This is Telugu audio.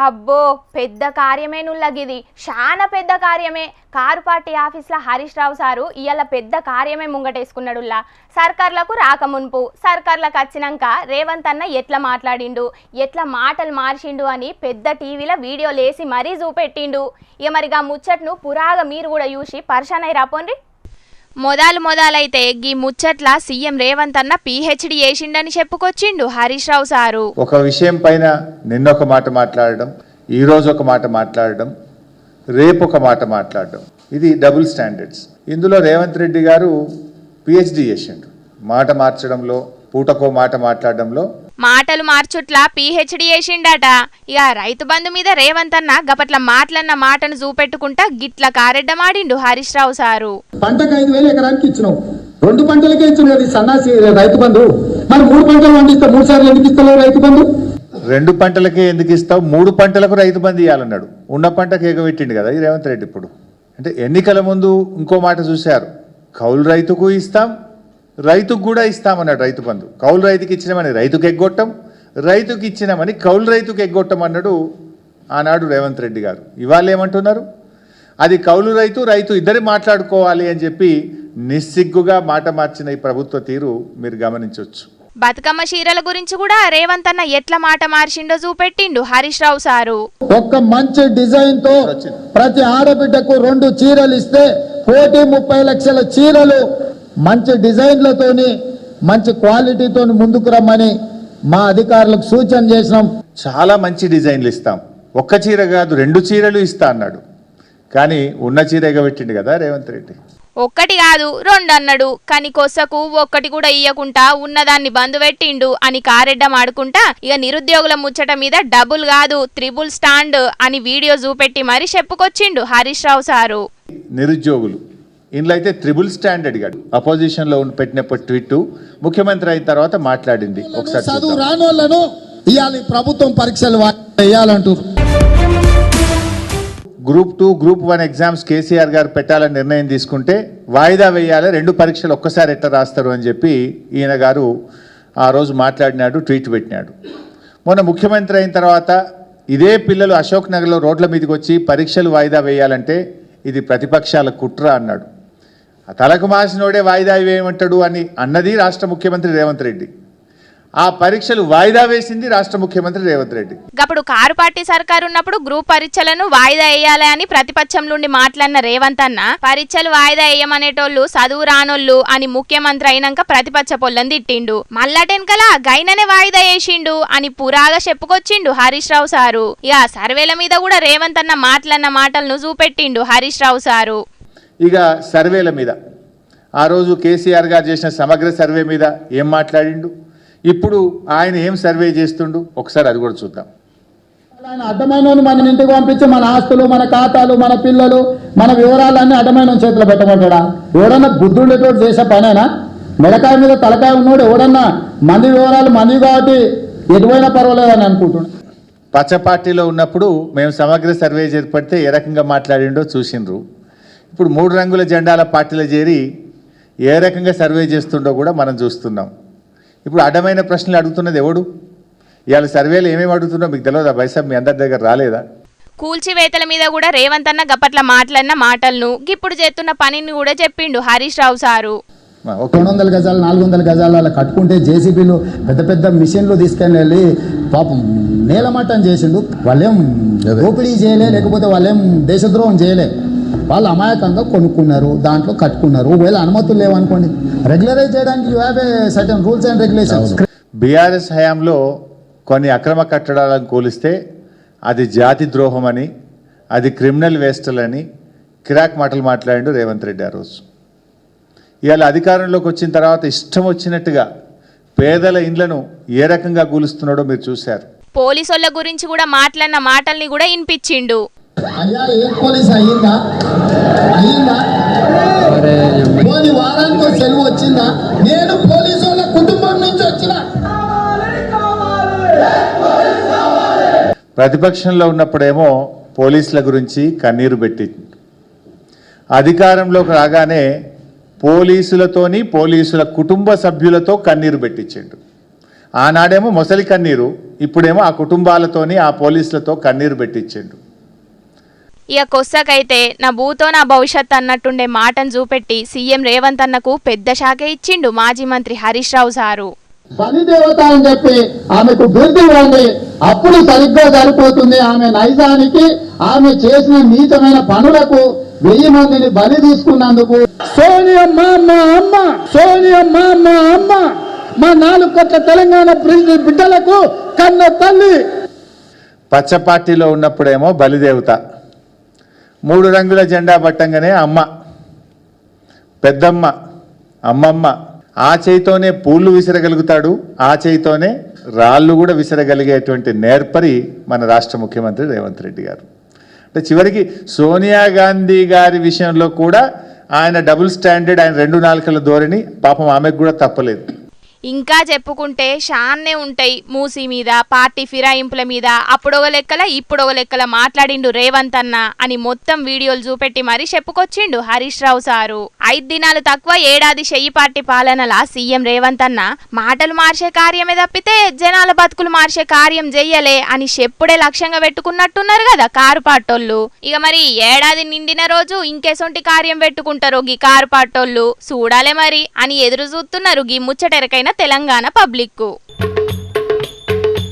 అబ్బో పెద్ద కార్యమే నుల్లగిది చాలా పెద్ద కార్యమే కారు పార్టీ ఆఫీస్లో హరీష్ రావు సారు ఇయాల పెద్ద కార్యమే ముంగటేసుకున్నాడుల్లా సర్కార్లకు రాకమున్పు సర్కార్లకు వచ్చినాక రేవంత్ అన్న ఎట్లా మాట్లాడిండు ఎట్లా మాటలు మార్చిండు అని పెద్ద టీవీలో వీడియో లేసి మరీ చూపెట్టిండు ఇక మరిగా ముచ్చట్ను పురాగా మీరు కూడా చూసి పరిశాన్ అయి రాపోండి మొదలైతే గీ ముచ్చట్ల సీఎం రేవంత్ అన్న పిహెచ్డి చేసిండని చెప్పుకొచ్చిండు హరీష్ రావు సారు. ఒక విషయం పైన నిన్నొక మాట మాట్లాడడం, ఈ రోజు ఒక మాట మాట్లాడడం, రేపు ఒక మాట మాట్లాడడం, ఇది డబుల్ స్టాండర్డ్స్. ఇందులో రేవంత్ రెడ్డి గారు పిహెచ్డి చేసిండు. మాట మార్చడంలో, పూటకో మాట మాట్లాడడంలో, మాటలు మార్చుట్లా పిహెచ్డి చేసిండట. ఇక రైతు బంధు మీద రేవంత్ అన్న గపట్ల మాటలన్న మాటను చూపెట్టుకుంటా గిట్ల కారెడ్డమాడిండు హరీష్ రావు సారు. పంటకు 5,000 ఎకరానికి ఇచ్చినావు, 2 పంటలకే ఇచ్చినది సన్నాసి రైతు బంధు. మరి 3 పంటలు పండిస్తే 3 సార్లు ఎందుకు ఇస్తావు రైతు బంధు? 2 పంటలకే ఎందుకు ఇస్తావు? 3 పంటలకు రైతు బంధు ఇవ్వాలన్నాడు. ఉన్న పంటకు ఎగబెట్టిండు కదా ఈ రేవంత్ రెడ్డి. ఇప్పుడు అంటే ఎన్నికల ముందు ఇంకో మాట చూశారు, కౌలు రైతుకు ఇస్తాం, రైతుకు కూడా ఇస్తామన్నాడు రైతు బంధు. కౌలు రైతుకి ఇచ్చినామని రైతుకు ఎగ్గొట్టం, రైతుకి ఇచ్చినామని కౌలు రైతుకు ఎగ్గొట్టం అన్నాడు ఆనాడు రేవంత్ రెడ్డి గారు. ఇవాళ ఏమంటున్నారు, అది కౌలు రైతు రైతు ఇద్దరు మాట్లాడుకోవాలి అని చెప్పి నిస్సిగ్గుగా మాట మార్చిన ఈ ప్రభుత్వ తీరు మీరు గమనించవచ్చు. బతుకమ్మ చీరల గురించి కూడా రేవంత్ అన్న ఎట్లా మాట మార్చిండో చూపెట్టిండు హరీష్ రావు సారు. ఒక్క మంచి డిజైన్ తో ప్రతి ఆడబిడ్డకు 2 చీరలు ఇస్తే 30 లక్షల చీరలు మంచి డిజైన్లతోని మంచి క్వాలిటీతో ముందుకు రమ్మని మా అధికారులకు సూచన చేసినాం. చాలా మంచి డిజైన్లు ఇస్తాం, ఒక్క చీర కాదు 2 చీరలు ఇస్తా అన్నాడు. కానీ ఉన్న చీర ఎగబెట్టిండు కదా రేవంత్ రెడ్డి. ఒక్కటి కాదు 2 అన్నాడు, కానీ కొసకు ఒక్కటి కూడా ఇయ్యకుండా ఉన్నదాన్ని బంద్ పెట్టిండు అని కారెడ్డం ఆడుకుంటా ఇక నిరుద్యోగుల ముచ్చట మీద డబుల్ కాదు 3 స్టాండ్ అని వీడియో చూపెట్టి మరి చెప్పుకొచ్చిండు హరీష్ రావు సారు. నిరుద్యోగులు ఇంట్లో అయితే 3 స్టాండ్ అడిగాడు. అపోజిషన్ లో పెట్టినప్పుడు ట్వీట్ ముఖ్యమంత్రి అయిన తర్వాత మాట్లాడింది. ఒకసారి చదువు రాని వాళ్ళను ఇయాలి ప్రభుత్వం పరీక్షలు వేయాలంటారు. గ్రూప్ 2, గ్రూప్ 1 ఎగ్జామ్స్ కేసీఆర్ గారు పెట్టాలని నిర్ణయం తీసుకుంటే వాయిదా వేయాలి, 2 పరీక్షలు ఒక్కసారి ఎట్లా రాస్తారు అని చెప్పి ఈయన గారు ఆ రోజు మాట్లాడినాడు, ట్వీట్ పెట్టినాడు. మొన్న ముఖ్యమంత్రి అయిన తర్వాత ఇదే పిల్లలు అశోక్ నగర్లో రోడ్ల మీదకి వచ్చి పరీక్షలు వాయిదా వేయాలంటే ఇది ప్రతిపక్షాల కుట్ర అన్నాడు. తలకు మాసినోడే వాయిదా వేయమంటాడు అని అన్నది రాష్ట్ర ముఖ్యమంత్రి రేవంత్ రెడ్డి. ఆ పరీక్షలు వాయిదా వేసింది రాష్ట్ర ముఖ్యమంత్రి రేవంత్ రెడ్డి. అప్పుడు కారు పార్టీ సర్కారు ఉన్నప్పుడు గ్రూప్ పరీక్షలను వాయిదా వేయాలి అని ప్రతిపక్షం నుండి మాట్లాడిన రేవంత్ అన్న పరీక్షలు వాయిదా వేయమనేటోళ్ళు చదువు రానోళ్ళు అని ముఖ్యమంత్రి అయినాక ప్రతిపక్ష పొల్లని తిట్టిండు. మళ్ళటెనకల గైననే వాయిదా వేసిండు అని పురాగా చెప్పుకొచ్చిండు హరీష్ రావు సారు. ఇక సర్వేల మీద కూడా రేవంత్ అన్న మాట్లాడిన మాటలను చూపెట్టిండు హరీష్ రావు సారు. ఇక సర్వేల మీద ఆ రోజు కేసీఆర్ గారు చేసిన సమగ్ర సర్వే మీద ఏం మాట్లాడిండు, ఇప్పుడు ఆయన ఏం సర్వే చేస్తుండు ఒకసారి అది కూడా చూద్దాం. అడ్డమైన మన ఇంటికి పంపించి మన ఆస్తులు, మన ఖాతాలు, మన పిల్లలు, మన వివరాలన్నీ అడ్డమైన చేతిలో పెట్టమంటాడా? ఎవడన్నా బుద్ధుండేటోడు చేసే పనేనా? మెడకాయ మీద తలకాయ ఉన్నోడు ఎవడన్నా మంది వివరాలు మంది కాబట్టి ఎటువైనా పర్వాలేదని అనుకుంటున్నాడు. పచ్చ పార్టీలో ఉన్నప్పుడు మేము సమగ్ర సర్వే చేపడితే ఏ రకంగా మాట్లాడిండో చూసిండ్రు. ఇప్పుడు 3 రంగుల జెండాల పార్టీలో చేరి ఏ రకంగా సర్వే చేస్తుండో కూడా మనం చూస్తున్నాం. ఇప్పుడు అడ్డమైన ప్రశ్నలు అడుగుతున్నది ఎవడు? ఇవాళ సర్వేలు ఏమేమి అడుగుతుందో మీకు తెలియదా? బైసాబ్ మీ అందరి దగ్గర రాలేదా? కూల్చివేతల మీద కూడా రేవంత్ అన్న గప్పట్ల మాట్లాడిన మాటలను ఇప్పుడు చేస్తున్న పనిని కూడా చెప్పిండు హరీష్ రావు సారు. 200 గజాలు 400 గజాలు అలా కట్టుకుంటే జేసీబీలు పెద్ద పెద్ద మిషన్లు తీసుకొని వెళ్ళి పాపం నేలమట్టం చేసిండు. వాళ్ళేం దోపిడీ చేయలే, లేకపోతే వాళ్ళేం దేశద్రోహం చేయలే. వాళ్ళు అమాయకంగా కొనుక్కున్నారు, దాంట్లో కట్టుకున్నారు. ఒకవేళ అనుమతులు లేవనుకోండి, రెగ్యులరైజ్ చేయడానికి you have a certain rules and regulations. BRS హయాంలో కొన్ని అక్రమ కట్టడాలను కూలిస్తే అది జాతి ద్రోహం అని, అది క్రిమినల్ వేస్టల్ అని కిరాక్ మాటలు మాట్లాడిండు రేవంత్ రెడ్డి ఆ రోజు. ఇవాళ అధికారంలోకి వచ్చిన తర్వాత ఇష్టం వచ్చినట్టుగా పేదల ఇండ్లను ఏ రకంగా కూలుస్తున్నాడో మీరు చూశారు. పోలీసుల గురించి కూడా మాట్లాడిన మాటల్ని కూడా వినిపించిండు. అయ్యా ఏం పోలీస్ అయ్యిందా? వారానికి సెలవు వచ్చిందా? నేను పోలీసు వాళ్ళ కుటుంబం నుంచి వచ్చిన. ప్రతిపక్షంలో ఉన్నప్పుడేమో పోలీసుల గురించి కన్నీరు పెట్టి, అధికారంలోకి రాగానే పోలీసులతోని పోలీసుల కుటుంబ సభ్యులతో కన్నీరు పెట్టించిండు. ఆనాడేమో మొసలి కన్నీరు, ఇప్పుడేమో ఆ కుటుంబాలతోని ఆ పోలీసులతో కన్నీరు పెట్టించిండు. ఇక కొස්සకైతే నా భూతో నా భవిష్యత్ అన్నట్టుండే మాటను చూపెట్టి సీఎం రేవంత్ అన్నకు పెద్ద శాఖే ఇచ్చిండు మాజీ మంత్రి హరీష్ రావు సారు. బలిదేవత అని చెప్పి ఆమెకు బిరుదు ఇవ్వండి, అప్పుడు సరిగ్గా సరిపోతుంది. ఆమె నైజానికి, ఆమె చేసిన నీచమైన పనులకు 1000 మందిని బలి తీసుకున్నందుకు సోనియమ్మ మా అమ్మ, సోనియమ్మ మా అమ్మ, మా 4 కోట్ల తెలంగాణ బిడ్డలకు కన్న తల్లి. పచ్చ పార్టీలో ఉన్నప్పుడేమో బలిదేవత, 3 రంగుల జెండా పట్టంగానే అమ్మ, పెద్దమ్మ, అమ్మమ్మ. ఆ చేయితోనే పూలు విసిరగలుగుతాడు, ఆ చేయితోనే రాళ్ళు కూడా విసిరగలిగేటువంటి నేర్పరి మన రాష్ట్ర ముఖ్యమంత్రి రేవంత్ రెడ్డి గారు. అంటే చివరికి సోనియా గాంధీ గారి విషయంలో కూడా ఆయన డబుల్ స్టాండర్డ్, ఆయన 2 నాలుకల ధోరణి పాపం ఆమెకు కూడా తప్పలేదు. ఇంకా చెప్పుకుంటే షాన్నే ఉంటాయి మూసీ మీద, పార్టీ ఫిరాయింపుల మీద, అప్పుడొక లెక్కల ఇప్పుడొక లెక్కల మాట్లాడిండు రేవంత్ అన్న అని మొత్తం వీడియోలు చూపెట్టి మరీ చెప్పుకొచ్చిండు హరీష్ రావు సారు. 5 దినాలు తక్కువ ఏడాది చెయ్యి పార్టీ పాలనలా సీఎం రేవంత్ అన్న మాటలు మార్చే కార్యమే తప్పితే జనాల బతుకులు మార్చే కార్యం చెయ్యలే అని చెప్పుడే లక్ష్యంగా పెట్టుకున్నట్టున్నారు కదా కారు పాటోళ్ళు. ఇక మరి ఏడాది నిండిన రోజు ఇంకెసొంటి కార్యం పెట్టుకుంటారో గీ కారు పాటోళ్ళు చూడాలే మరి అని ఎదురు చూస్తున్నారు గీ ముచ్చటెరకైన తెలంగాణ పబ్లిక్.